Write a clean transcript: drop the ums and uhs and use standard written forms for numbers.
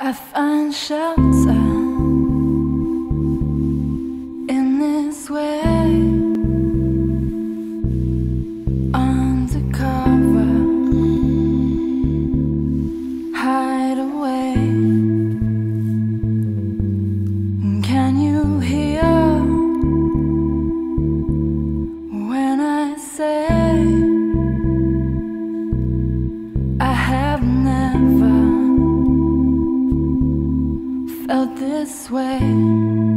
I find shelter in this way, undercover, hide away. Can you hear when I say I have never felt this way?